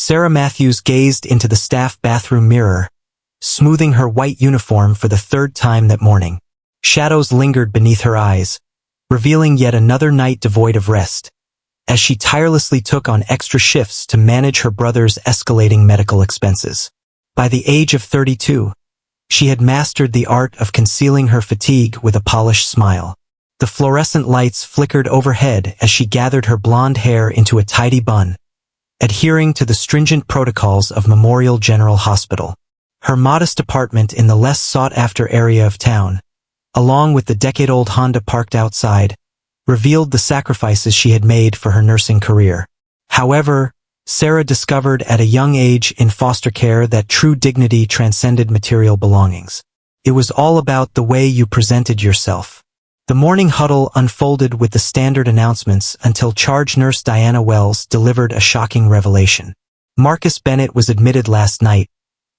Sarah Matthews gazed into the staff bathroom mirror, smoothing her white uniform for the third time that morning. Shadows lingered beneath her eyes, revealing yet another night devoid of rest, as she tirelessly took on extra shifts to manage her brother's escalating medical expenses. By the age of 32, she had mastered the art of concealing her fatigue with a polished smile. The fluorescent lights flickered overhead as she gathered her blonde hair into a tidy bun, adhering to the stringent protocols of Memorial General Hospital. Her modest apartment in the less sought-after area of town, along with the decade-old Honda parked outside, revealed the sacrifices she had made for her nursing career. However, Sarah discovered at a young age in foster care that true dignity transcended material belongings. It was all about the way you presented yourself. The morning huddle unfolded with the standard announcements until charge nurse Diana Wells delivered a shocking revelation. Marcus Bennett was admitted last night,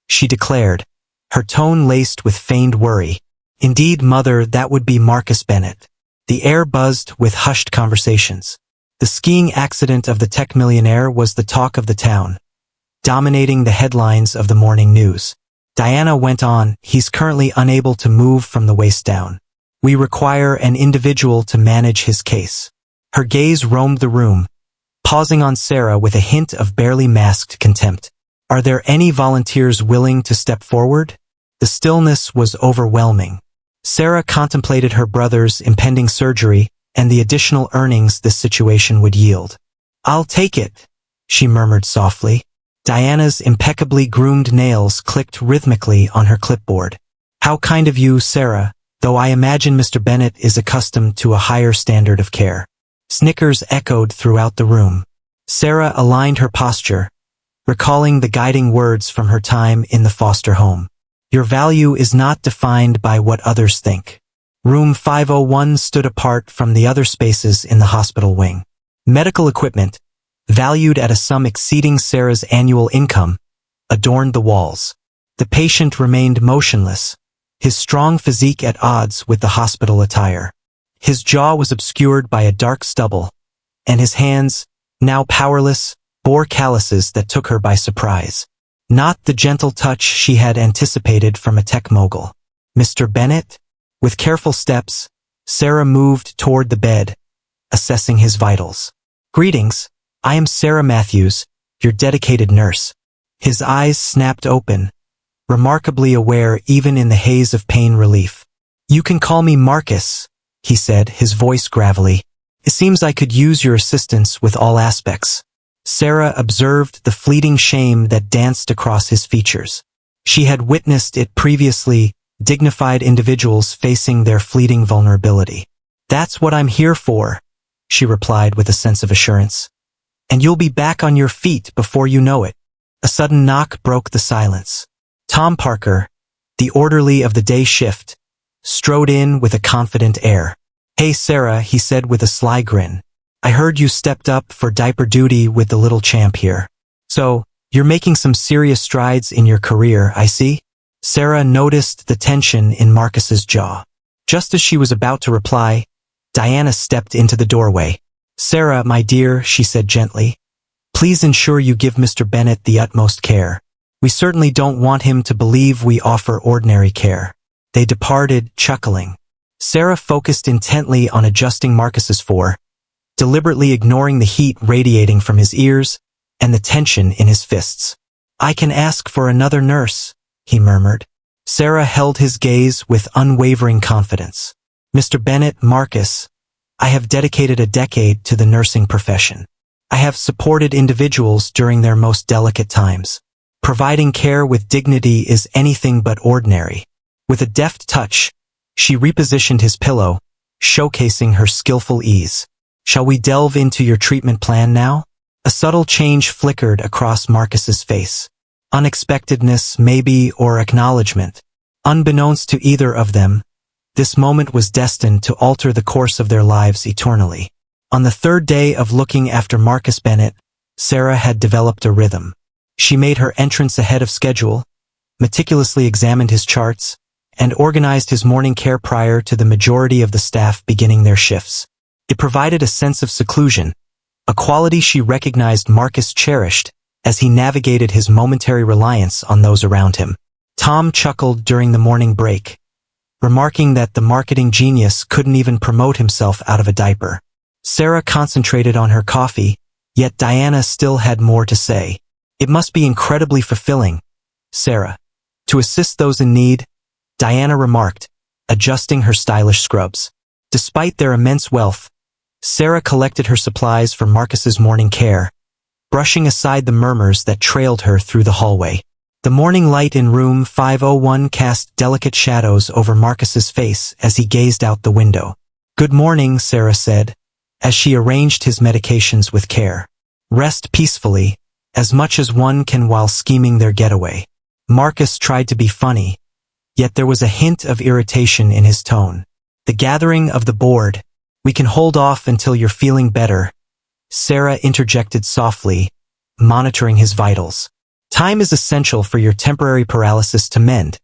she declared, her tone laced with feigned worry. Indeed, mother, that would be Marcus Bennett. The air buzzed with hushed conversations. The skiing accident of the tech millionaire was the talk of the town, dominating the headlines of the morning news. Diana went on, he's currently unable to move from the waist down. We require an individual to manage his case. Her gaze roamed the room, pausing on Sarah with a hint of barely masked contempt. Are there any volunteers willing to step forward? The stillness was overwhelming. Sarah contemplated her brother's impending surgery and the additional earnings this situation would yield. I'll take it, she murmured softly. Diana's impeccably groomed nails clicked rhythmically on her clipboard. How kind of you, Sarah, though I imagine Mr. Bennett is accustomed to a higher standard of care. Snickers echoed throughout the room. Sarah aligned her posture, recalling the guiding words from her time in the foster home. Your value is not defined by what others think. Room 501 stood apart from the other spaces in the hospital wing. Medical equipment, valued at a sum exceeding Sarah's annual income, adorned the walls. The patient remained motionless, his strong physique at odds with the hospital attire. His jaw was obscured by a dark stubble, and his hands, now powerless, bore calluses that took her by surprise. Not the gentle touch she had anticipated from a tech mogul. Mr. Bennett? With careful steps, Sarah moved toward the bed, assessing his vitals. Greetings, I am Sarah Matthews, your dedicated nurse. His eyes snapped open, remarkably aware even in the haze of pain relief. You can call me Marcus, he said, his voice gravelly. It seems I could use your assistance with all aspects. Sarah observed the fleeting shame that danced across his features. She had witnessed it previously, dignified individuals facing their fleeting vulnerability. That's what I'm here for, she replied with a sense of assurance. And you'll be back on your feet before you know it. A sudden knock broke the silence. Tom Parker, the orderly of the day shift, strode in with a confident air. Hey Sarah, he said with a sly grin. I heard you stepped up for diaper duty with the little champ here. So, you're making some serious strides in your career, I see? Sarah noticed the tension in Marcus's jaw. Just as she was about to reply, Diana stepped into the doorway. Sarah, my dear, she said gently, please ensure you give Mr. Bennett the utmost care. We certainly don't want him to believe we offer ordinary care. They departed, chuckling. Sarah focused intently on adjusting Marcus's deliberately ignoring the heat radiating from his ears and the tension in his fists. I can ask for another nurse, he murmured. Sarah held his gaze with unwavering confidence. Mr. Bennett, Marcus, I have dedicated a decade to the nursing profession. I have supported individuals during their most delicate times. Providing care with dignity is anything but ordinary. With a deft touch, she repositioned his pillow, showcasing her skillful ease. Shall we delve into your treatment plan now? A subtle change flickered across Marcus's face. Unexpectedness, maybe, or acknowledgement. Unbeknownst to either of them, this moment was destined to alter the course of their lives eternally. On the third day of looking after Marcus Bennett, Sarah had developed a rhythm. She made her entrance ahead of schedule, meticulously examined his charts, and organized his morning care prior to the majority of the staff beginning their shifts. It provided a sense of seclusion, a quality she recognized Marcus cherished, as he navigated his momentary reliance on those around him. Tom chuckled during the morning break, remarking that the marketing genius couldn't even promote himself out of a diaper. Sarah concentrated on her coffee, yet Diana still had more to say. It must be incredibly fulfilling, Sarah, to assist those in need, Diana remarked, adjusting her stylish scrubs. Despite their immense wealth, Sarah collected her supplies for Marcus's morning care, brushing aside the murmurs that trailed her through the hallway. The morning light in room 501 cast delicate shadows over Marcus's face as he gazed out the window. "Good morning," Sarah said, as she arranged his medications with care. "Rest peacefully, as much as one can while scheming their getaway." Marcus tried to be funny, yet there was a hint of irritation in his tone. "The gathering of the board. We can hold off until you're feeling better," Sarah interjected softly, monitoring his vitals. "Time is essential for your temporary paralysis to mend,"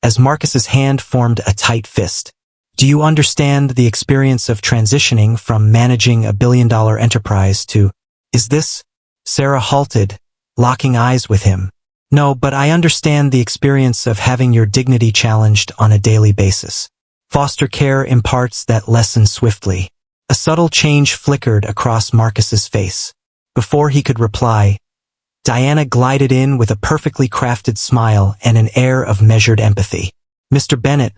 as Marcus's hand formed a tight fist. "Do you understand the experience of transitioning from managing a billion-dollar enterprise to—" "Is this—" Sarah halted, locking eyes with him. "No, but I understand the experience of having your dignity challenged on a daily basis. Foster care imparts that lesson swiftly." A subtle change flickered across Marcus's face. Before he could reply, Diana glided in with a perfectly crafted smile and an air of measured empathy. "Mr. Bennett,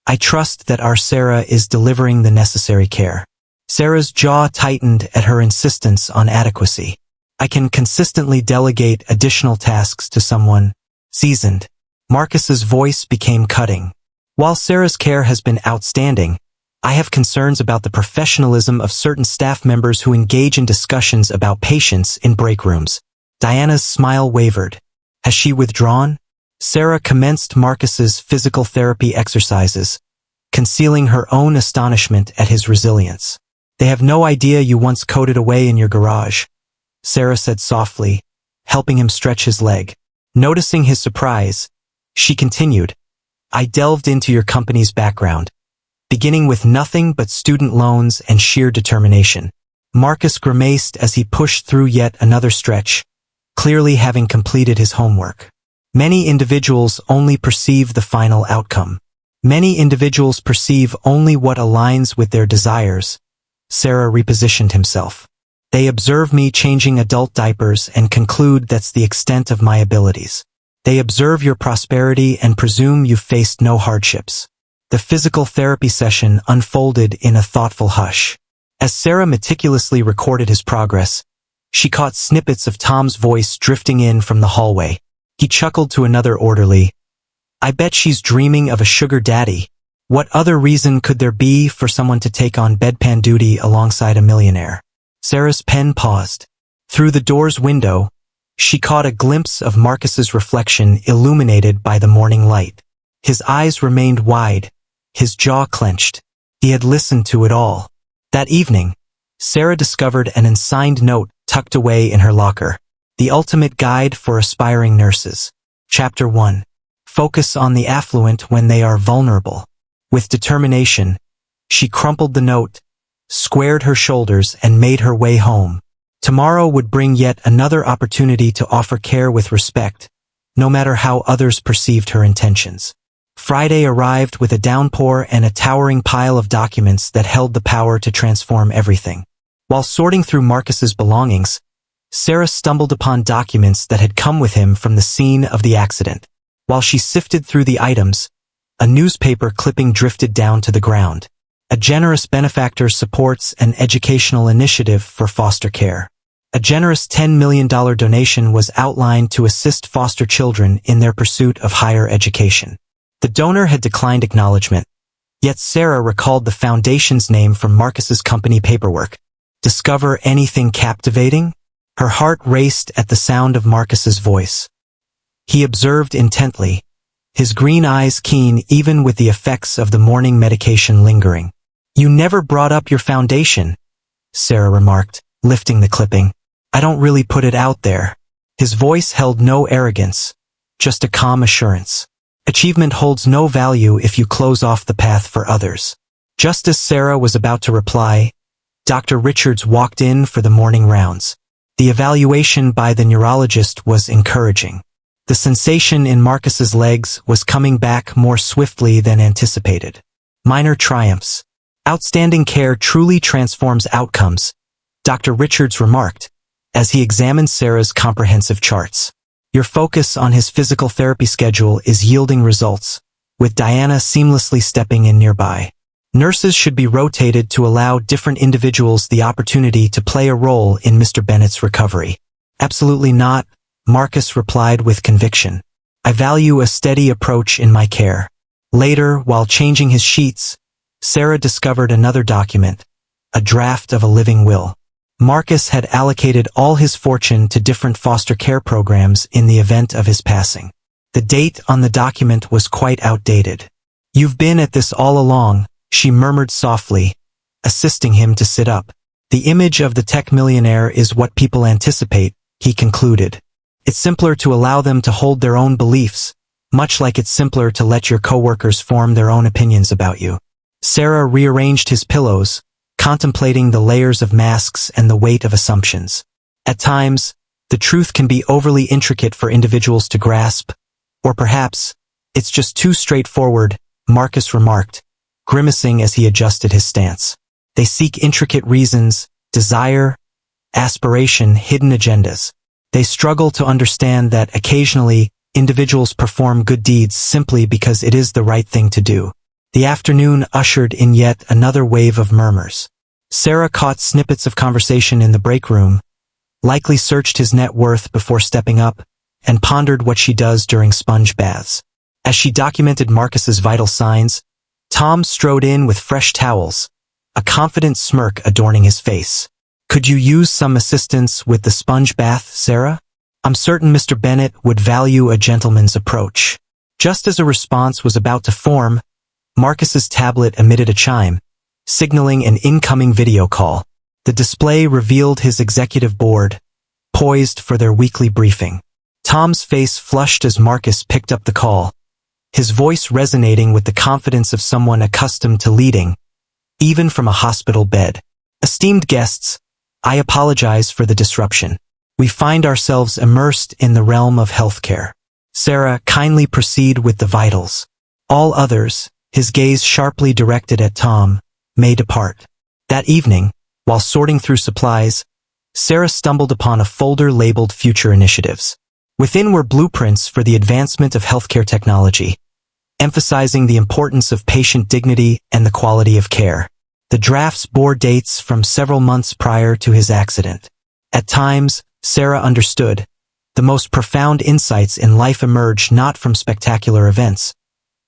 I trust that our Sarah is delivering the necessary care." Sarah's jaw tightened at her insistence on adequacy. "I can consistently delegate additional tasks to someone seasoned." Marcus's voice became cutting. "While Sarah's care has been outstanding, I have concerns about the professionalism of certain staff members who engage in discussions about patients in break rooms." Diana's smile wavered. "Has she withdrawn?" Sarah commenced Marcus's physical therapy exercises, concealing her own astonishment at his resilience. "They have no idea you once coded away in your garage," Sarah said softly, helping him stretch his leg. Noticing his surprise, she continued, "I delved into your company's background, beginning with nothing but student loans and sheer determination." Marcus grimaced as he pushed through yet another stretch, clearly having completed his homework. "Many individuals only perceive the final outcome. Many individuals perceive only what aligns with their desires." Sarah repositioned himself. "They observe me changing adult diapers and conclude that's the extent of my abilities. They observe your prosperity and presume you've faced no hardships." The physical therapy session unfolded in a thoughtful hush. As Sarah meticulously recorded his progress, she caught snippets of Tom's voice drifting in from the hallway. He chuckled to another orderly. "I bet she's dreaming of a sugar daddy. What other reason could there be for someone to take on bedpan duty alongside a millionaire?" Sarah's pen paused. Through the door's window, she caught a glimpse of Marcus's reflection illuminated by the morning light. His eyes remained wide, his jaw clenched. He had listened to it all. That evening, Sarah discovered an unsigned note tucked away in her locker. The Ultimate Guide for Aspiring Nurses. Chapter 1. Focus on the affluent when they are vulnerable. With determination, she crumpled the note, squared her shoulders, and made her way home. Tomorrow would bring yet another opportunity to offer care with respect, no matter how others perceived her intentions. Friday arrived with a downpour and a towering pile of documents that held the power to transform everything. While sorting through Marcus's belongings, Sarah stumbled upon documents that had come with him from the scene of the accident. While she sifted through the items, a newspaper clipping drifted down to the ground. A generous benefactor supports an educational initiative for foster care. A generous $10 million donation was outlined to assist foster children in their pursuit of higher education. The donor had declined acknowledgement, yet Sarah recalled the foundation's name from Marcus's company paperwork. Discover anything captivating? Her heart raced at the sound of Marcus's voice. He observed intently, his green eyes keen even with the effects of the morning medication lingering. "You never brought up your foundation," Sarah remarked, lifting the clipping. "I don't really put it out there." His voice held no arrogance, just a calm assurance. "Achievement holds no value if you close off the path for others." Just as Sarah was about to reply, Dr. Richards walked in for the morning rounds. The evaluation by the neurologist was encouraging. The sensation in Marcus's legs was coming back more swiftly than anticipated. Minor triumphs. Outstanding care truly transforms outcomes, Dr. Richards remarked, as he examined Sarah's comprehensive charts. Your focus on his physical therapy schedule is yielding results, with Diana seamlessly stepping in nearby. Nurses should be rotated to allow different individuals the opportunity to play a role in Mr. Bennett's recovery. Absolutely not, Marcus replied with conviction. I value a steady approach in my care. Later, while changing his sheets, Sarah discovered another document, a draft of a living will. Marcus had allocated all his fortune to different foster care programs in the event of his passing. The date on the document was quite outdated. You've been at this all along, she murmured softly, assisting him to sit up. The image of the tech millionaire is what people anticipate, he concluded. It's simpler to allow them to hold their own beliefs, much like it's simpler to let your coworkers form their own opinions about you. Sarah rearranged his pillows, contemplating the layers of masks and the weight of assumptions. At times, the truth can be overly intricate for individuals to grasp, or perhaps, it's just too straightforward, Marcus remarked, grimacing as he adjusted his stance. They seek intricate reasons, desire, aspiration, hidden agendas. They struggle to understand that occasionally, individuals perform good deeds simply because it is the right thing to do. The afternoon ushered in yet another wave of murmurs. Sarah caught snippets of conversation in the break room, likely searched his net worth before stepping up, and pondered what she does during sponge baths. As she documented Marcus's vital signs, Tom strode in with fresh towels, a confident smirk adorning his face. Could you use some assistance with the sponge bath, Sarah? I'm certain Mr. Bennett would value a gentleman's approach. Just as a response was about to form, Marcus's tablet emitted a chime, signaling an incoming video call. The display revealed his executive board, poised for their weekly briefing. Tom's face flushed as Marcus picked up the call, his voice resonating with the confidence of someone accustomed to leading, even from a hospital bed. Esteemed guests, I apologize for the disruption. We find ourselves immersed in the realm of healthcare. Sarah, kindly proceed with the vitals. All others, his gaze sharply directed at Tom, may depart. That evening, while sorting through supplies, Sarah stumbled upon a folder labeled Future Initiatives. Within were blueprints for the advancement of healthcare technology, emphasizing the importance of patient dignity and the quality of care. The drafts bore dates from several months prior to his accident. At times, Sarah understood, the most profound insights in life emerge not from spectacular events,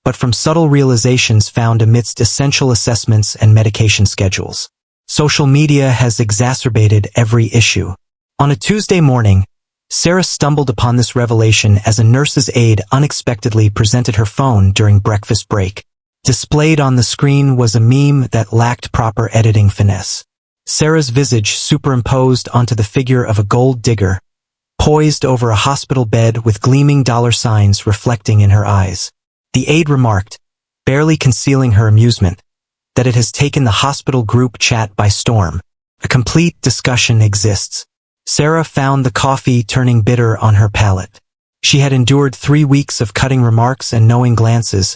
but from subtle realizations found amidst essential assessments and medication schedules. Social media has exacerbated every issue. On a Tuesday morning, Sarah stumbled upon this revelation as a nurse's aide unexpectedly presented her phone during breakfast break. Displayed on the screen was a meme that lacked proper editing finesse. Sarah's visage superimposed onto the figure of a gold digger, poised over a hospital bed with gleaming dollar signs reflecting in her eyes. The aide remarked, barely concealing her amusement, that it has taken the hospital group chat by storm. A complete discussion exists. Sarah found the coffee turning bitter on her palate. She had endured 3 weeks of cutting remarks and knowing glances,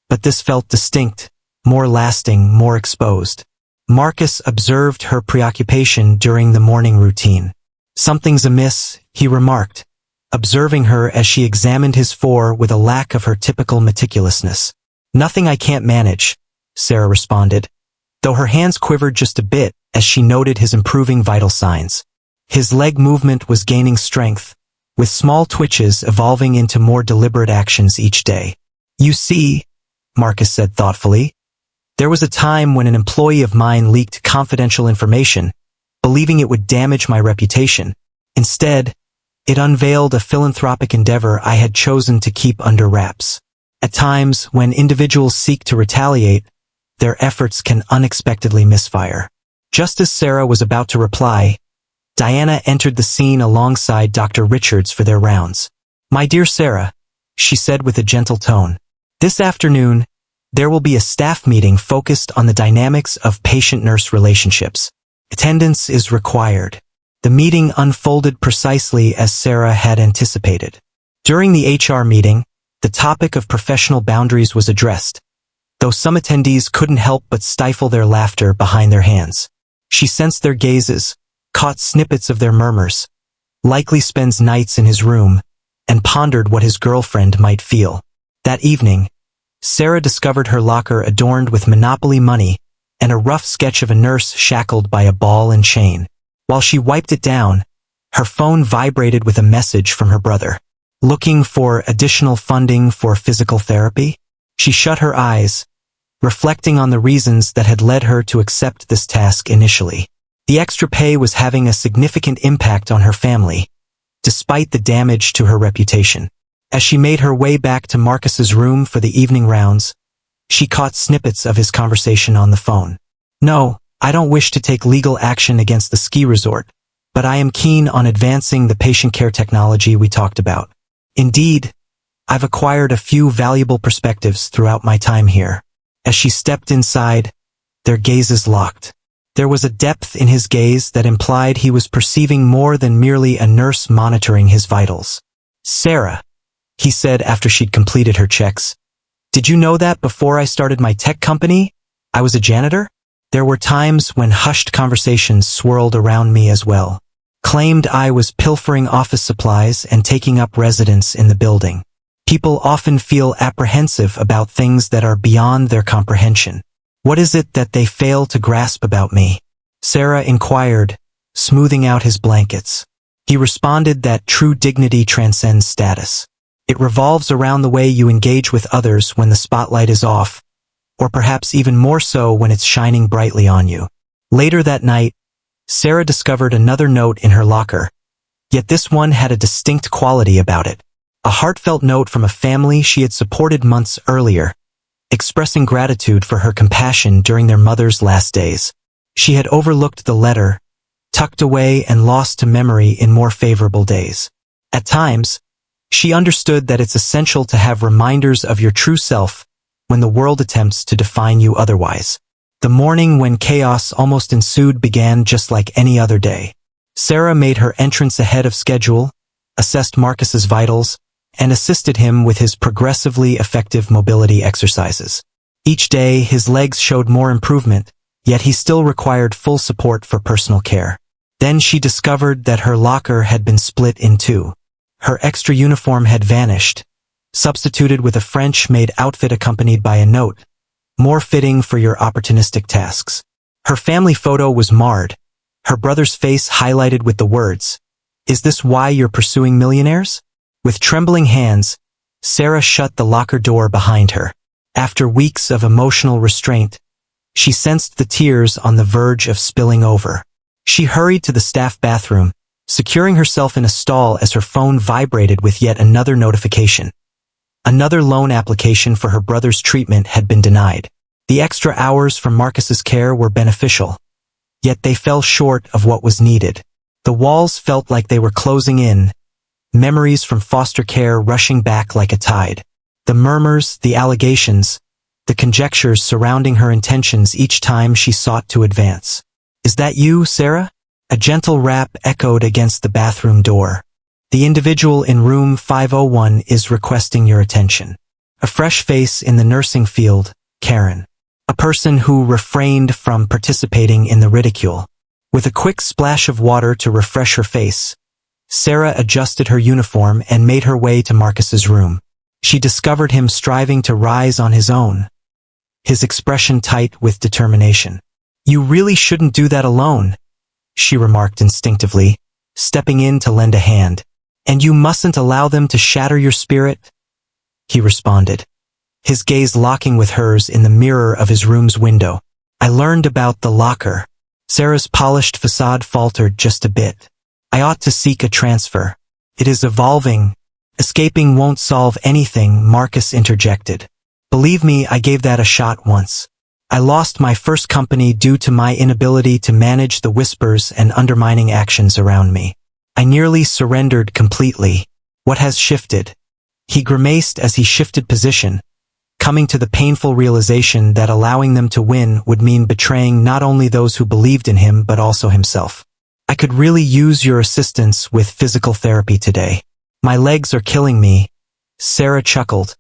but this felt distinct, more lasting, more exposed. Marcus observed her preoccupation during the morning routine. Something's amiss, he remarked, observing her as she examined his fore with a lack of her typical meticulousness. Nothing I can't manage, Sarah responded, though her hands quivered just a bit as she noted his improving vital signs. His leg movement was gaining strength, with small twitches evolving into more deliberate actions each day. You see, Marcus said thoughtfully, there was a time when an employee of mine leaked confidential information, believing it would damage my reputation. Instead, it unveiled a philanthropic endeavor I had chosen to keep under wraps. At times, when individuals seek to retaliate, their efforts can unexpectedly misfire. Just as Sarah was about to reply, Diana entered the scene alongside Dr. Richards for their rounds. My dear Sarah, she said with a gentle tone, this afternoon, there will be a staff meeting focused on the dynamics of patient-nurse relationships. Attendance is required. The meeting unfolded precisely as Sarah had anticipated. During the HR meeting, the topic of professional boundaries was addressed, though some attendees couldn't help but stifle their laughter behind their hands. She sensed their gazes, caught snippets of their murmurs, likely spends nights in his room, and pondered what his girlfriend might feel. That evening, Sarah discovered her locker adorned with Monopoly money and a rough sketch of a nurse shackled by a ball and chain. While she wiped it down, her phone vibrated with a message from her brother. Looking for additional funding for physical therapy? She shut her eyes, reflecting on the reasons that had led her to accept this task initially. The extra pay was having a significant impact on her family, despite the damage to her reputation. As she made her way back to Marcus's room for the evening rounds, she caught snippets of his conversation on the phone. "No, I don't wish to take legal action against the ski resort, but I am keen on advancing the patient care technology we talked about. Indeed, I've acquired a few valuable perspectives throughout my time here." As she stepped inside, their gazes locked. There was a depth in his gaze that implied he was perceiving more than merely a nurse monitoring his vitals. "Sarah," he said after she'd completed her checks, "did you know that before I started my tech company, I was a janitor?" There were times when hushed conversations swirled around me as well. Claimed I was pilfering office supplies and taking up residence in the building. People often feel apprehensive about things that are beyond their comprehension. "What is it that they fail to grasp about me?" Sarah inquired, smoothing out his blankets. He responded that true dignity transcends status. It revolves around the way you engage with others when the spotlight is off, or perhaps even more so when it's shining brightly on you. Later that night, Sarah discovered another note in her locker, yet this one had a distinct quality about it. A heartfelt note from a family she had supported months earlier, expressing gratitude for her compassion during their mother's last days. She had overlooked the letter, tucked away and lost to memory in more favorable days. At times, she understood that it's essential to have reminders of your true self when the world attempts to define you otherwise. The morning when chaos almost ensued began just like any other day. Sarah made her entrance ahead of schedule, assessed Marcus's vitals, and assisted him with his progressively effective mobility exercises. Each day, his legs showed more improvement, yet he still required full support for personal care. Then she discovered that her locker had been split in two. Her extra uniform had vanished, substituted with a French-made outfit accompanied by a note, "More fitting for your opportunistic tasks." Her family photo was marred, her brother's face highlighted with the words, "Is this why you're pursuing millionaires?" With trembling hands, Sarah shut the locker door behind her. After weeks of emotional restraint, she sensed the tears on the verge of spilling over. She hurried to the staff bathroom, securing herself in a stall as her phone vibrated with yet another notification. Another loan application for her brother's treatment had been denied. The extra hours from Marcus's care were beneficial, yet they fell short of what was needed. The walls felt like they were closing in, memories from foster care rushing back like a tide. The murmurs, the allegations, the conjectures surrounding her intentions each time she sought to advance. "Is that you, Sarah?" A gentle rap echoed against the bathroom door. "The individual in room 501 is requesting your attention." A fresh face in the nursing field, Karen. A person who refrained from participating in the ridicule. With a quick splash of water to refresh her face, Sarah adjusted her uniform and made her way to Marcus's room. She discovered him striving to rise on his own, his expression tight with determination. "You really shouldn't do that alone," she remarked instinctively, stepping in to lend a hand. "And you mustn't allow them to shatter your spirit," he responded, his gaze locking with hers in the mirror of his room's window. "I learned about the locker." Sarah's polished facade faltered just a bit. "I ought to seek a transfer. It is evolving." "Escaping won't solve anything," Marcus interjected. "Believe me, I gave that a shot once. I lost my first company due to my inability to manage the whispers and undermining actions around me. I nearly surrendered completely." "What has shifted?" He grimaced as he shifted position, coming to the painful realization that allowing them to win would mean betraying not only those who believed in him but also himself. I could really use your assistance with physical therapy today. My legs are killing me. Sarah chuckled,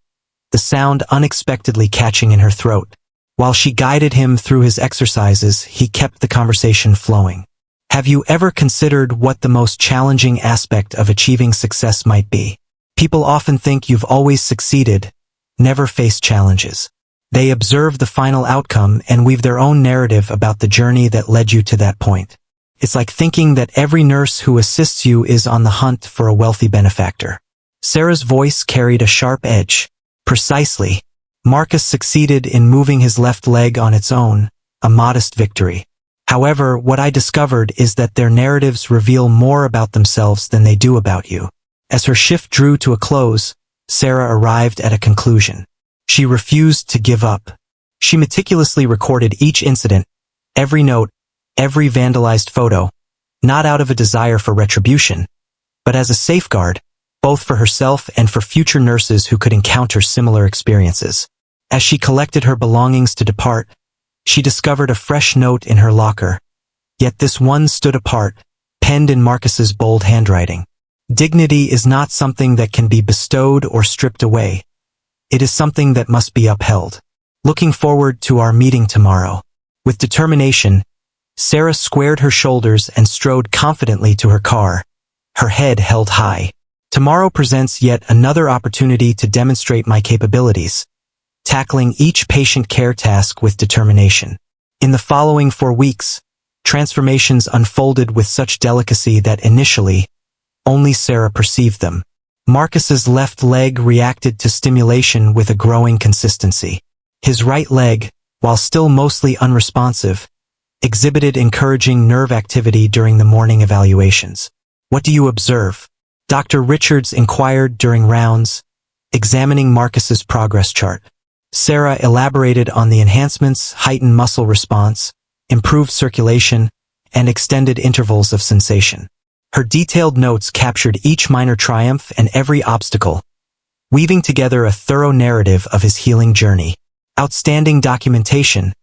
the sound unexpectedly catching in her throat. While she guided him through his exercises, he kept the conversation flowing. Have you ever considered what the most challenging aspect of achieving success might be? People often think you've always succeeded, never faced challenges. They observe the final outcome and weave their own narrative about the journey that led you to that point. It's like thinking that every nurse who assists you is on the hunt for a wealthy benefactor. Sarah's voice carried a sharp edge. Precisely. Marcus succeeded in moving his left leg on its own, a modest victory. However, what I discovered is that their narratives reveal more about themselves than they do about you. As her shift drew to a close, Sarah arrived at a conclusion. She refused to give up. She meticulously recorded each incident, every note, every vandalized photo, not out of a desire for retribution, but as a safeguard, both for herself and for future nurses who could encounter similar experiences. As she collected her belongings to depart, she discovered a fresh note in her locker. Yet this one stood apart, penned in Marcus's bold handwriting. Dignity is not something that can be bestowed or stripped away. It is something that must be upheld. Looking forward to our meeting tomorrow. With determination, Sarah squared her shoulders and strode confidently to her car, her head held high. Tomorrow presents yet another opportunity to demonstrate my capabilities, tackling each patient care task with determination. In the following 4 weeks, transformations unfolded with such delicacy that initially, only Sarah perceived them. Marcus's left leg reacted to stimulation with a growing consistency. His right leg, while still mostly unresponsive, exhibited encouraging nerve activity during the morning evaluations. What do you observe? Dr. Richards inquired during rounds, examining Marcus's progress chart. Sarah elaborated on the enhancements, heightened muscle response, improved circulation, and extended intervals of sensation. Her detailed notes captured each minor triumph and every obstacle, weaving together a thorough narrative of his healing journey. Outstanding documentation,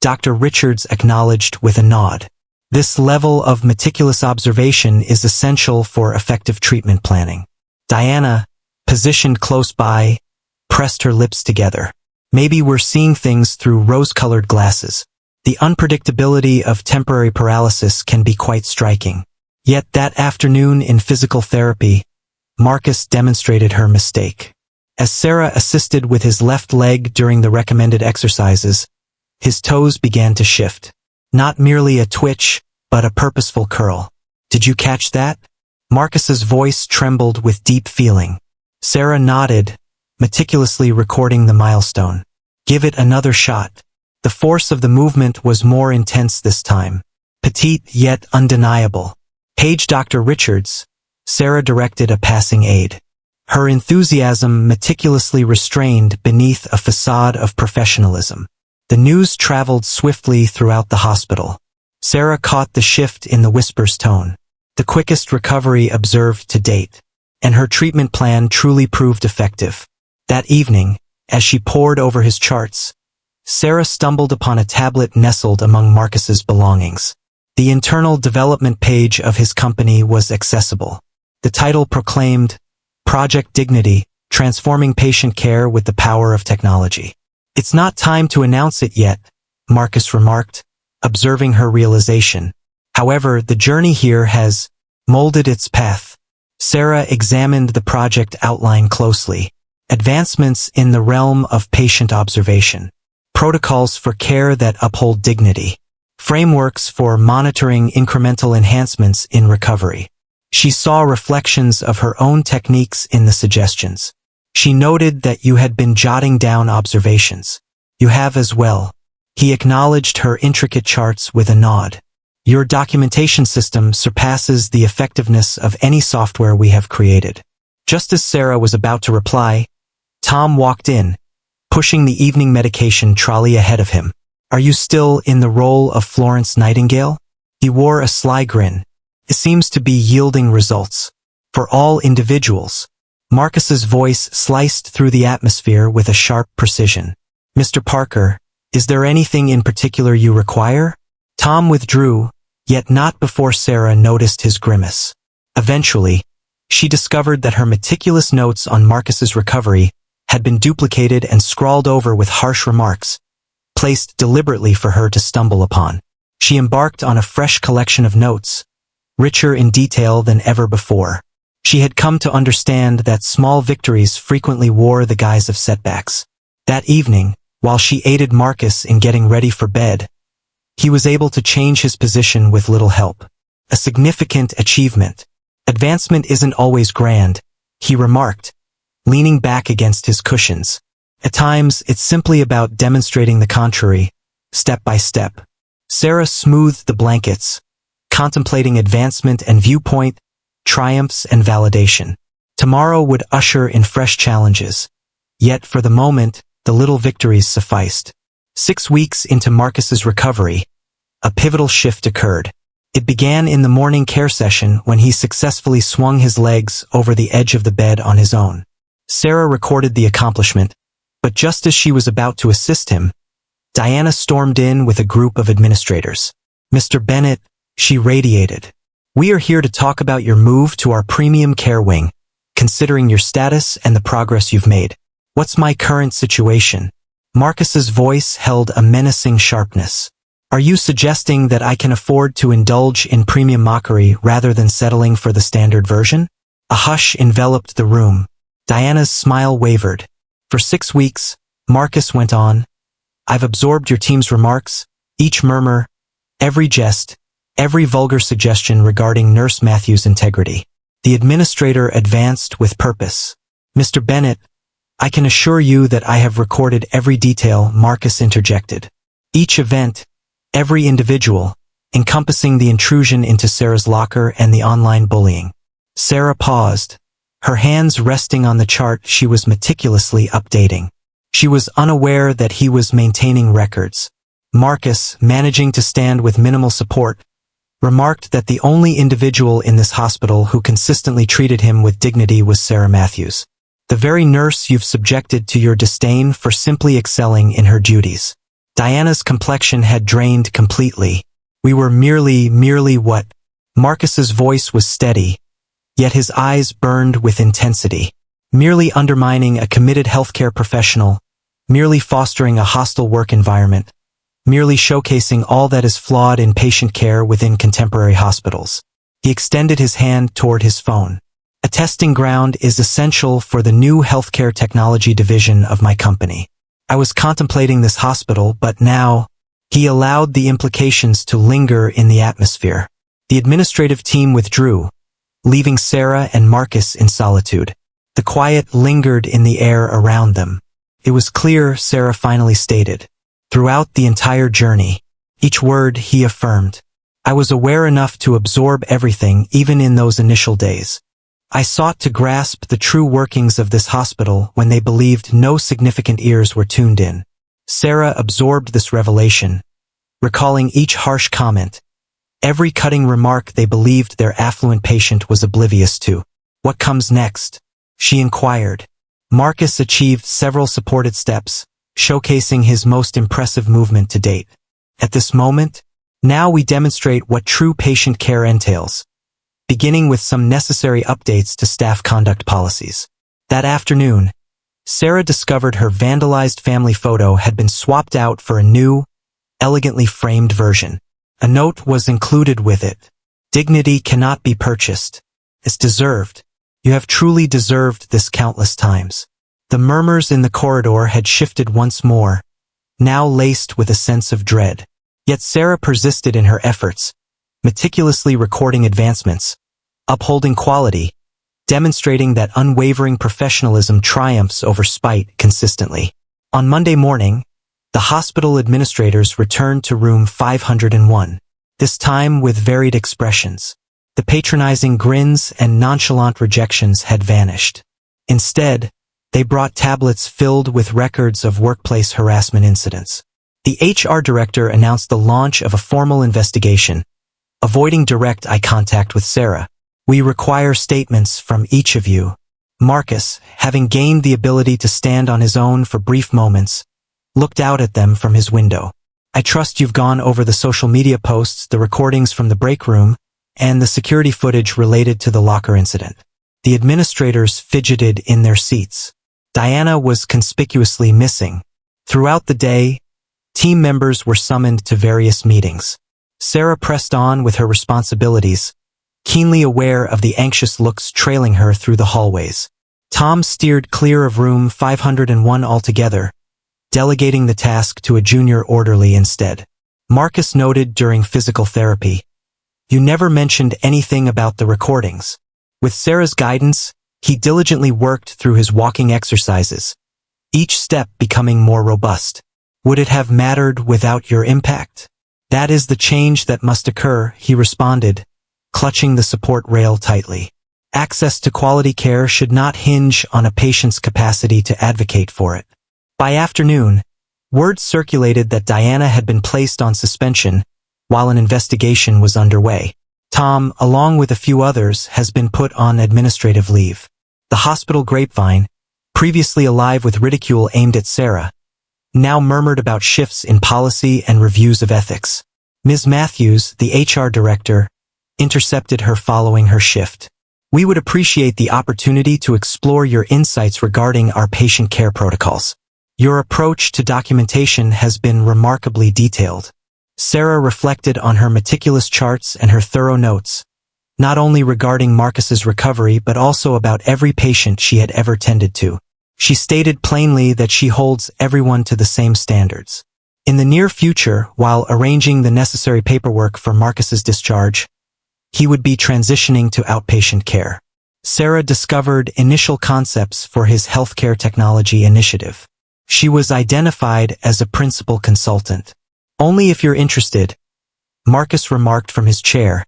Dr. Richards acknowledged with a nod. This level of meticulous observation is essential for effective treatment planning. Diana, positioned close by, pressed her lips together. Maybe we're seeing things through rose-colored glasses. The unpredictability of temporary paralysis can be quite striking. Yet that afternoon in physical therapy, Marcus demonstrated her mistake. As Sarah assisted with his left leg during the recommended exercises, his toes began to shift. Not merely a twitch, but a purposeful curl. Did you catch that? Marcus's voice trembled with deep feeling. Sarah nodded, meticulously recording the milestone. Give it another shot. The force of the movement was more intense this time. Petite yet undeniable. Page Dr. Richards, Sarah directed a passing aide. Her enthusiasm meticulously restrained beneath a facade of professionalism. The news traveled swiftly throughout the hospital. Sarah caught the shift in the whisper's tone. The quickest recovery observed to date. And her treatment plan truly proved effective. That evening, as she pored over his charts, Sarah stumbled upon a tablet nestled among Marcus's belongings. The internal development page of his company was accessible. The title proclaimed, Project Dignity, Transforming Patient Care with the Power of Technology. It's not time to announce it yet, Marcus remarked, observing her realization. However, the journey here has molded its path. Sarah examined the project outline closely. Advancements in the realm of patient observation. Protocols for care that uphold dignity. Frameworks for monitoring incremental enhancements in recovery. She saw reflections of her own techniques in the suggestions. She noted that you had been jotting down observations. You have as well. He acknowledged her intricate charts with a nod. Your documentation system surpasses the effectiveness of any software we have created. Just as Sarah was about to reply, Tom walked in, pushing the evening medication trolley ahead of him. Are you still in the role of Florence Nightingale? He wore a sly grin. It seems to be yielding results. For all individuals. Marcus's voice sliced through the atmosphere with a sharp precision. Mr. Parker, is there anything in particular you require? Tom withdrew, Yet not before Sarah noticed his grimace. Eventually, she discovered that her meticulous notes on Marcus's recovery had been duplicated and scrawled over with harsh remarks, placed deliberately for her to stumble upon. She embarked on a fresh collection of notes, richer in detail than ever before. She had come to understand that small victories frequently wore the guise of setbacks. That evening, while she aided Marcus in getting ready for bed, he was able to change his position with little help. A significant achievement. Advancement isn't always grand, he remarked, leaning back against his cushions. At times, it's simply about demonstrating the contrary, step by step. Sarah smoothed the blankets, contemplating advancement and viewpoint, triumphs and validation. Tomorrow would usher in fresh challenges. Yet for the moment, the little victories sufficed. 6 weeks into Marcus's recovery, a pivotal shift occurred. It began in the morning care session when he successfully swung his legs over the edge of the bed on his own. Sarah recorded the accomplishment, but just as she was about to assist him, Diana stormed in with a group of administrators. "Mr. Bennett," she radiated, "we are here to talk about your move to our premium care wing, considering your status and the progress you've made. What's my current situation?" Marcus's voice held a menacing sharpness. "Are you suggesting that I can afford to indulge in premium mockery rather than settling for the standard version?" A hush enveloped the room. Diana's smile wavered. "For 6 weeks," Marcus went on, "I've absorbed your team's remarks, each murmur, every jest, every vulgar suggestion regarding Nurse Matthews' integrity." The administrator advanced with purpose. "Mr. Bennett, I can assure you that I have recorded every detail," Marcus interjected. "Each event, every individual, encompassing the intrusion into Sarah's locker and the online bullying." Sarah paused, her hands resting on the chart she was meticulously updating. She was unaware that he was maintaining records. Marcus, managing to stand with minimal support, remarked that the only individual in this hospital who consistently treated him with dignity was Sarah Matthews, the very nurse you've subjected to your disdain for simply excelling in her duties. Diana's complexion had drained completely. "We were merely what?" Marcus's voice was steady, yet his eyes burned with intensity. "Merely undermining a committed healthcare professional, merely fostering a hostile work environment, merely showcasing all that is flawed in patient care within contemporary hospitals." He extended his hand toward his phone. "A testing ground is essential for the new healthcare technology division of my company. I was contemplating this hospital, but now..." He allowed the implications to linger in the atmosphere. The administrative team withdrew, leaving Sarah and Marcus in solitude. The quiet lingered in the air around them. "It was clear," Sarah finally stated, "throughout the entire journey." Each word he affirmed. "I was aware enough to absorb everything, even in those initial days. I sought to grasp the true workings of this hospital when they believed no significant ears were tuned in." Sarah absorbed this revelation, recalling each harsh comment, every cutting remark they believed their affluent patient was oblivious to. "What comes next?" she inquired. Marcus achieved several supported steps, showcasing his most impressive movement to date. "At this moment, now we demonstrate what true patient care entails, beginning with some necessary updates to staff conduct policies." That afternoon, Sarah discovered her vandalized family photo had been swapped out for a new, elegantly framed version. A note was included with it. "Dignity cannot be purchased. It's deserved. You have truly deserved this countless times." The murmurs in the corridor had shifted once more, now laced with a sense of dread. Yet Sarah persisted in her efforts, meticulously recording advancements, upholding quality, demonstrating that unwavering professionalism triumphs over spite consistently. On Monday morning, the hospital administrators returned to room 501, this time with varied expressions. The patronizing grins and nonchalant rejections had vanished. Instead, they brought tablets filled with records of workplace harassment incidents. The HR director announced the launch of a formal investigation, avoiding direct eye contact with Sarah. "We require statements from each of you." Marcus, having gained the ability to stand on his own for brief moments, looked out at them from his window. I trust you've gone over the social media posts, the recordings from the break room, and the security footage related to the locker incident. The administrators fidgeted in their seats. Diana was conspicuously missing. Throughout the day, team members were summoned to various meetings. Sarah pressed on with her responsibilities, keenly aware of the anxious looks trailing her through the hallways. Tom steered clear of room 501 altogether, delegating the task to a junior orderly instead. Marcus noted during physical therapy, "You never mentioned anything about the recordings." With Sarah's guidance, he diligently worked through his walking exercises, each step becoming more robust. "Would it have mattered without your impact?" "That is the change that must occur," he responded, clutching the support rail tightly. Access to quality care should not hinge on a patient's capacity to advocate for it. By afternoon, word circulated that Diana had been placed on suspension while an investigation was underway. Tom, along with a few others, has been put on administrative leave. The hospital grapevine, previously alive with ridicule aimed at Sarah, now murmured about shifts in policy and reviews of ethics. Ms. Matthews, the HR director, intercepted her following her shift. "We would appreciate the opportunity to explore your insights regarding our patient care protocols. Your approach to documentation has been remarkably detailed." Sarah reflected on her meticulous charts and her thorough notes, not only regarding Marcus's recovery but also about every patient she had ever tended to. She stated plainly that she holds everyone to the same standards. In the near future, while arranging the necessary paperwork for Marcus's discharge, he would be transitioning to outpatient care. Sarah discovered initial concepts for his healthcare technology initiative. She was identified as a principal consultant. "Only if you're interested," Marcus remarked from his chair,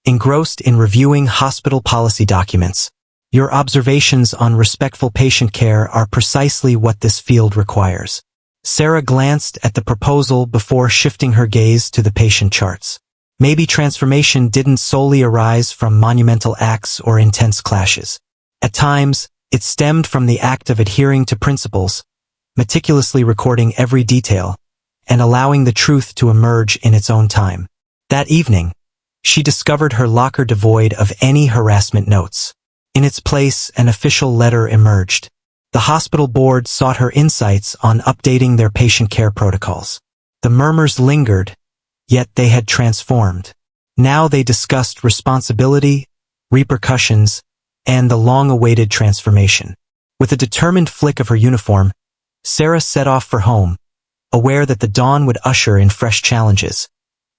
engrossed in reviewing hospital policy documents. "Your observations on respectful patient care are precisely what this field requires." Sarah glanced at the proposal before shifting her gaze to the patient charts. Maybe transformation didn't solely arise from monumental acts or intense clashes. At times, it stemmed from the act of adhering to principles, meticulously recording every detail, and allowing the truth to emerge in its own time. That evening, she discovered her locker devoid of any harassment notes. In its place, an official letter emerged. The hospital board sought her insights on updating their patient care protocols. The murmurs lingered, yet they had transformed. Now they discussed responsibility, repercussions, and the long-awaited transformation. With a determined flick of her uniform, Sarah set off for home, aware that the dawn would usher in fresh challenges.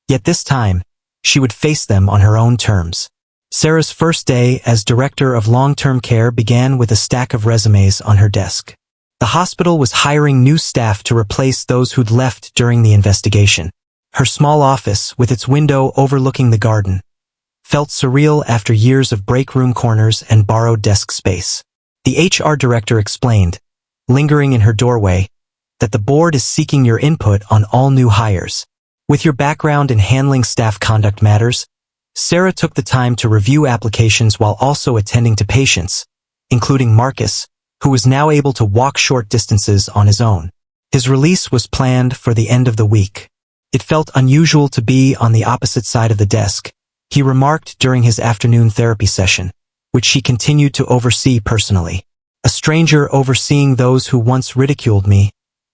Yet this time, she would face them on her own terms. Sarah's first day as director of long-term care began with a stack of resumes on her desk. The hospital was hiring new staff to replace those who'd left during the investigation. Her small office, with its window overlooking the garden, felt surreal after years of break room corners and borrowed desk space. The HR director explained, lingering in her doorway, that the board is seeking your input on all new hires. With your background in handling staff conduct matters, Sarah took the time to review applications while also attending to patients, including Marcus, who was now able to walk short distances on his own. His release was planned for the end of the week. It felt unusual to be on the opposite side of the desk, he remarked during his afternoon therapy session, which she continued to oversee personally. "A stranger overseeing those who once ridiculed me,"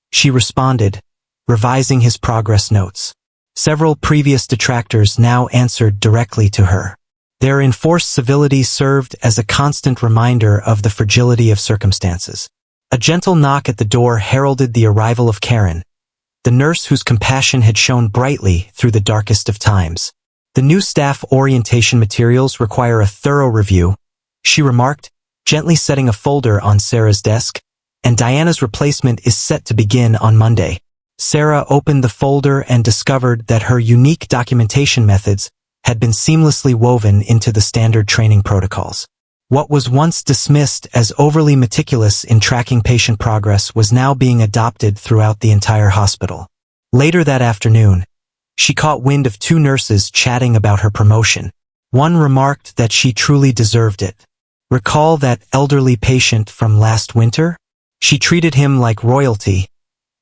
she responded, revising his progress notes. Several previous detractors now answered directly to her. Their enforced civility served as a constant reminder of the fragility of circumstances. A gentle knock at the door heralded the arrival of Karen, the nurse whose compassion had shone brightly through the darkest of times. "The new staff orientation materials require a thorough review," she remarked, gently setting a folder on Sarah's desk, "and Diana's replacement is set to begin on Monday." Sarah opened the folder and discovered that her unique documentation methods had been seamlessly woven into the standard training protocols. What was once dismissed as overly meticulous in tracking patient progress was now being adopted throughout the entire hospital. Later that afternoon, she caught wind of two nurses chatting about her promotion. One remarked that she truly deserved it. "Recall that elderly patient from last winter? She treated him like royalty,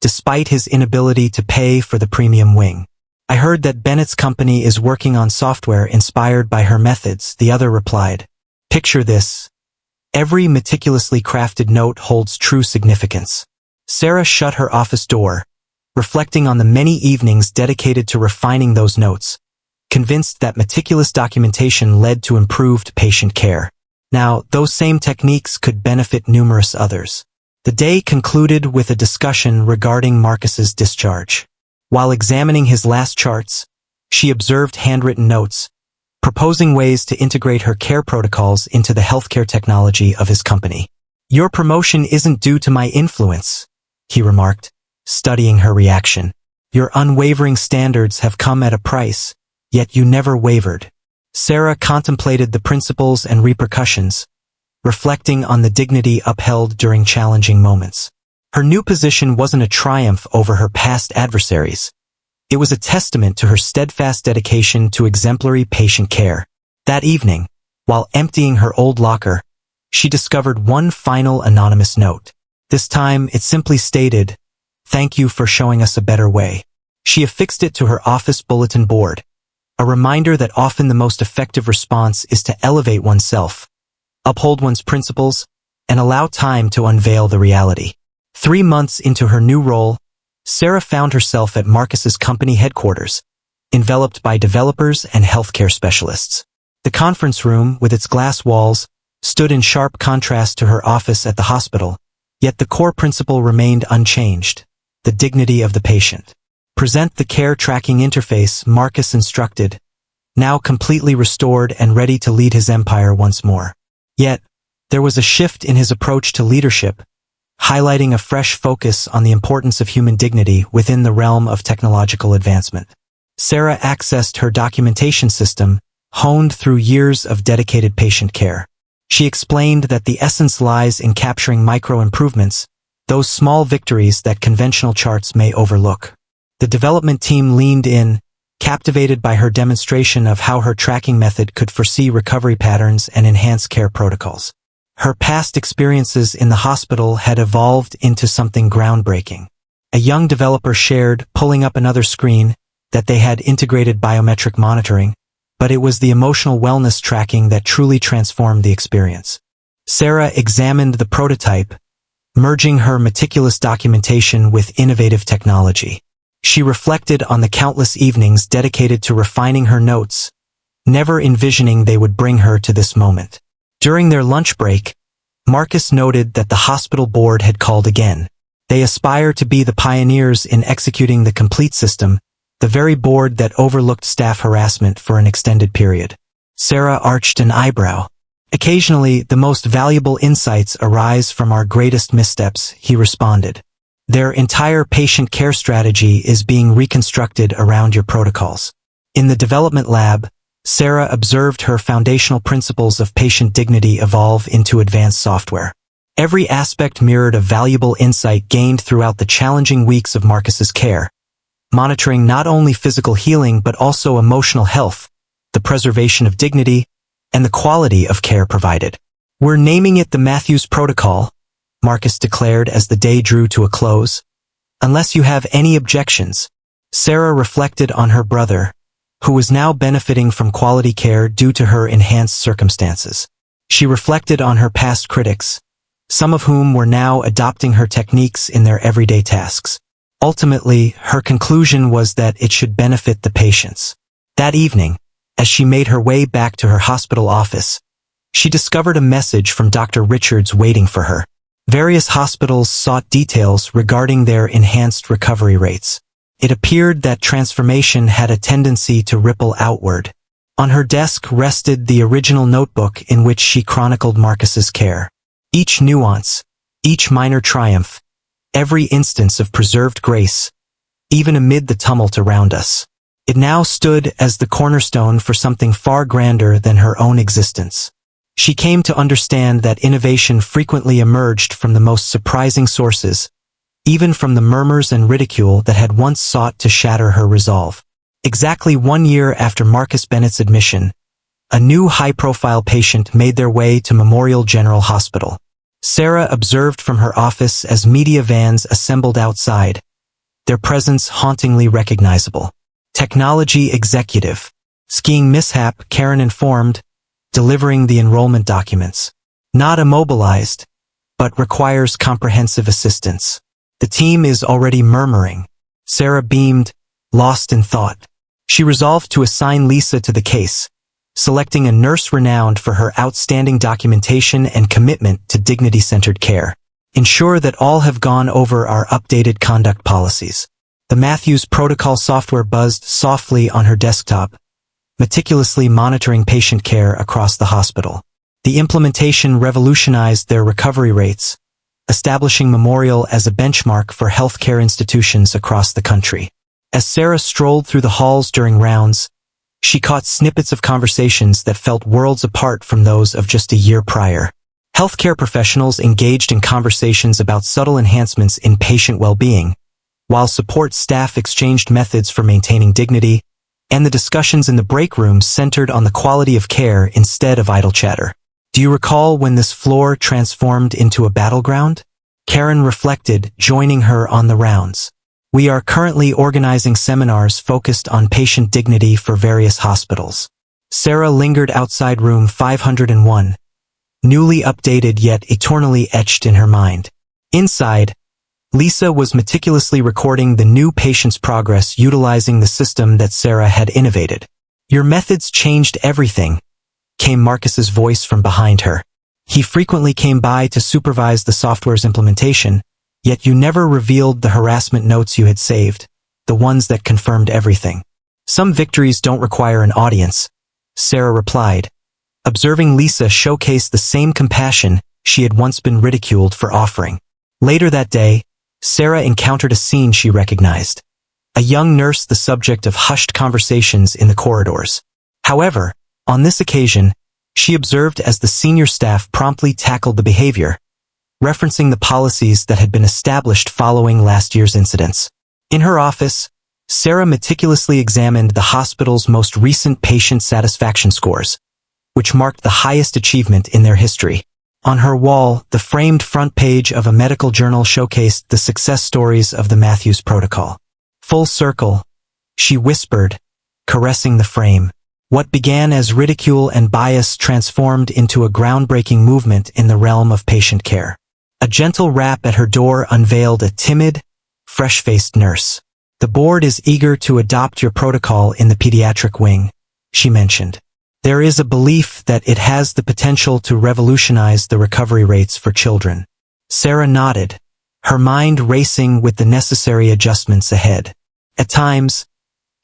despite his inability to pay for the premium wing. I heard that Bennett's company is working on software inspired by her methods, the other replied. Picture this. Every meticulously crafted note holds true significance. Sarah shut her office door, reflecting on the many evenings dedicated to refining those notes, convinced that meticulous documentation led to improved patient care. Now, those same techniques could benefit numerous others. The day concluded with a discussion regarding Marcus's discharge. While examining his last charts, she observed handwritten notes, proposing ways to integrate her care protocols into the healthcare technology of his company. Your promotion isn't due to my influence, he remarked, studying her reaction. Your unwavering standards have come at a price, yet you never wavered. Sarah contemplated the principles and repercussions, reflecting on the dignity upheld during challenging moments. Her new position wasn't a triumph over her past adversaries. It was a testament to her steadfast dedication to exemplary patient care. That evening, while emptying her old locker, she discovered one final anonymous note. This time, it simply stated, "Thank you for showing us a better way." She affixed it to her office bulletin board, a reminder that often the most effective response is to elevate oneself, uphold one's principles, and allow time to unveil the reality. 3 months into her new role, Sarah found herself at Marcus's company headquarters, enveloped by developers and healthcare specialists. The conference room, with its glass walls, stood in sharp contrast to her office at the hospital, yet the core principle remained unchanged: the dignity of the patient. Present the care tracking interface, Marcus instructed, now completely restored and ready to lead his empire once more. Yet, there was a shift in his approach to leadership, highlighting a fresh focus on the importance of human dignity within the realm of technological advancement. Sarah accessed her documentation system, honed through years of dedicated patient care. She explained that the essence lies in capturing micro-improvements, those small victories that conventional charts may overlook. The development team leaned in, captivated by her demonstration of how her tracking method could foresee recovery patterns and enhance care protocols. Her past experiences in the hospital had evolved into something groundbreaking. A young developer shared, pulling up another screen, that they had integrated biometric monitoring, but it was the emotional wellness tracking that truly transformed the experience. Sarah examined the prototype, merging her meticulous documentation with innovative technology. She reflected on the countless evenings dedicated to refining her notes, never envisioning they would bring her to this moment. During their lunch break, Marcus noted that the hospital board had called again. They aspire to be the pioneers in executing the complete system, the very board that overlooked staff harassment for an extended period. Sarah arched an eyebrow. Occasionally, the most valuable insights arise from our greatest missteps, he responded. Their entire patient care strategy is being reconstructed around your protocols. In the development lab, Sarah observed her foundational principles of patient dignity evolve into advanced software. Every aspect mirrored a valuable insight gained throughout the challenging weeks of Marcus's care, monitoring not only physical healing but also emotional health, the preservation of dignity, and the quality of care provided. "We're naming it the Matthews Protocol," Marcus declared as the day drew to a close. "Unless you have any objections." Sarah reflected on her brother, who was now benefiting from quality care due to her enhanced circumstances. She reflected on her past critics, some of whom were now adopting her techniques in their everyday tasks. Ultimately, her conclusion was that it should benefit the patients. That evening, as she made her way back to her hospital office, she discovered a message from Dr. Richards waiting for her. Various hospitals sought details regarding their enhanced recovery rates. It appeared that transformation had a tendency to ripple outward. On her desk rested the original notebook in which she chronicled Marcus's care. Each nuance, each minor triumph, every instance of preserved grace, even amid the tumult around us. It now stood as the cornerstone for something far grander than her own existence. She came to understand that innovation frequently emerged from the most surprising sources, even from the murmurs and ridicule that had once sought to shatter her resolve. Exactly 1 year after Marcus Bennett's admission, a new high-profile patient made their way to Memorial General Hospital. Sarah observed from her office as media vans assembled outside, their presence hauntingly recognizable. Technology executive. Skiing mishap, Karen informed, delivering the enrollment documents. Not immobilized, but requires comprehensive assistance. The team is already murmuring. Sarah beamed, lost in thought. She resolved to assign Lisa to the case, selecting a nurse renowned for her outstanding documentation and commitment to dignity-centered care. Ensure that all have gone over our updated conduct policies. The Matthews Protocol software buzzed softly on her desktop, meticulously monitoring patient care across the hospital. The implementation revolutionized their recovery rates, establishing Memorial as a benchmark for healthcare institutions across the country. As Sarah strolled through the halls during rounds, she caught snippets of conversations that felt worlds apart from those of just a year prior. Healthcare professionals engaged in conversations about subtle enhancements in patient well-being, while support staff exchanged methods for maintaining dignity, and the discussions in the break rooms centered on the quality of care instead of idle chatter. Do you recall when this floor transformed into a battleground? Karen reflected, joining her on the rounds. We are currently organizing seminars focused on patient dignity for various hospitals. Sarah lingered outside room 501, newly updated yet eternally etched in her mind. Inside, Lisa was meticulously recording the new patient's progress utilizing the system that Sarah had innovated. Your methods changed everything, came Marcus's voice from behind her. He frequently came by to supervise the software's implementation, yet you never revealed the harassment notes you had saved, the ones that confirmed everything. Some victories don't require an audience, Sarah replied, observing Lisa showcase the same compassion she had once been ridiculed for offering. Later that day, Sarah encountered a scene she recognized. A young nurse, the subject of hushed conversations in the corridors. However, on this occasion, she observed as the senior staff promptly tackled the behavior, referencing the policies that had been established following last year's incidents. In her office, Sarah meticulously examined the hospital's most recent patient satisfaction scores, which marked the highest achievement in their history. On her wall, the framed front page of a medical journal showcased the success stories of the Matthews Protocol. Full circle, she whispered, caressing the frame. What began as ridicule and bias transformed into a groundbreaking movement in the realm of patient care. A gentle rap at her door unveiled a timid, fresh-faced nurse. The board is eager to adopt your protocol in the pediatric wing, she mentioned. There is a belief that it has the potential to revolutionize the recovery rates for children. Sarah nodded, her mind racing with the necessary adjustments ahead. At times,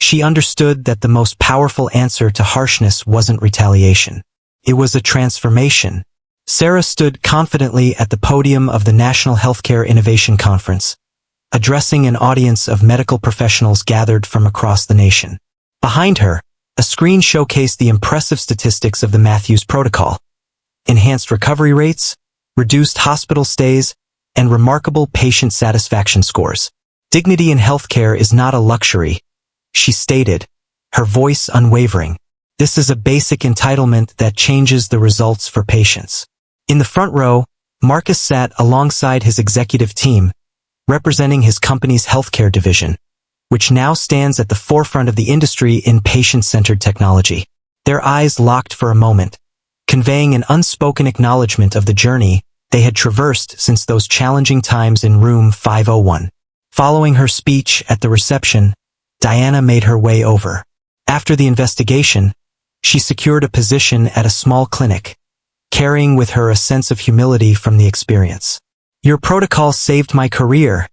she understood that the most powerful answer to harshness wasn't retaliation. It was a transformation. Sarah stood confidently at the podium of the National Healthcare Innovation Conference, addressing an audience of medical professionals gathered from across the nation. Behind her, a screen showcased the impressive statistics of the Matthews Protocol. Enhanced recovery rates, reduced hospital stays, and remarkable patient satisfaction scores. Dignity in healthcare is not a luxury, she stated, her voice unwavering. This is a basic entitlement that changes the results for patients. In the front row, Marcus sat alongside his executive team, representing his company's healthcare division, which now stands at the forefront of the industry in patient-centered technology. Their eyes locked for a moment, conveying an unspoken acknowledgement of the journey they had traversed since those challenging times in room 501. Following her speech at the reception, Diana made her way over. After the investigation, she secured a position at a small clinic, carrying with her a sense of humility from the experience. Your protocol saved my career,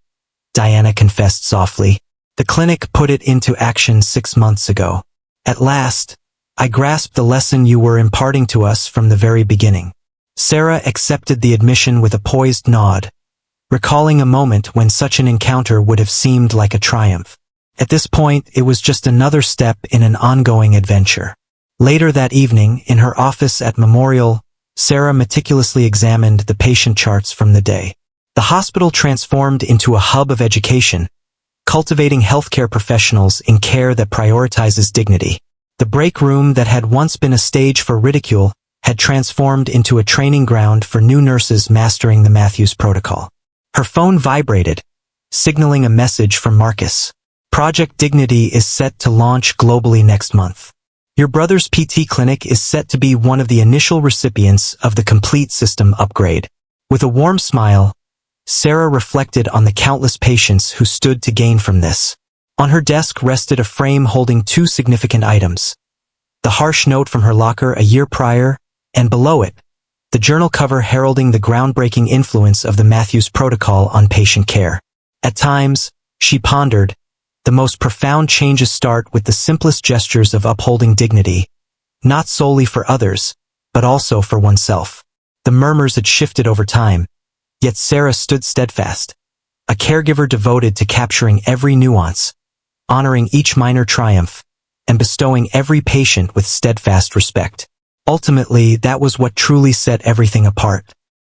Diana confessed softly. The clinic put it into action 6 months ago. At last, I grasped the lesson you were imparting to us from the very beginning. Sarah accepted the admission with a poised nod, recalling a moment when such an encounter would have seemed like a triumph. At this point, it was just another step in an ongoing adventure. Later that evening, in her office at Memorial, Sarah meticulously examined the patient charts from the day. The hospital transformed into a hub of education, cultivating healthcare professionals in care that prioritizes dignity. The break room that had once been a stage for ridicule had transformed into a training ground for new nurses mastering the Matthews Protocol. Her phone vibrated, signaling a message from Marcus. Project Dignity is set to launch globally next month. Your brother's PT clinic is set to be one of the initial recipients of the complete system upgrade. With a warm smile, Sarah reflected on the countless patients who stood to gain from this. On her desk rested a frame holding two significant items. The harsh note from her locker a year prior, and below it, the journal cover heralding the groundbreaking influence of the Matthews Protocol on patient care. At times, she pondered, the most profound changes start with the simplest gestures of upholding dignity, not solely for others, but also for oneself. The murmurs had shifted over time, yet Sarah stood steadfast, a caregiver devoted to capturing every nuance, honoring each minor triumph, and bestowing every patient with steadfast respect. Ultimately, that was what truly set everything apart.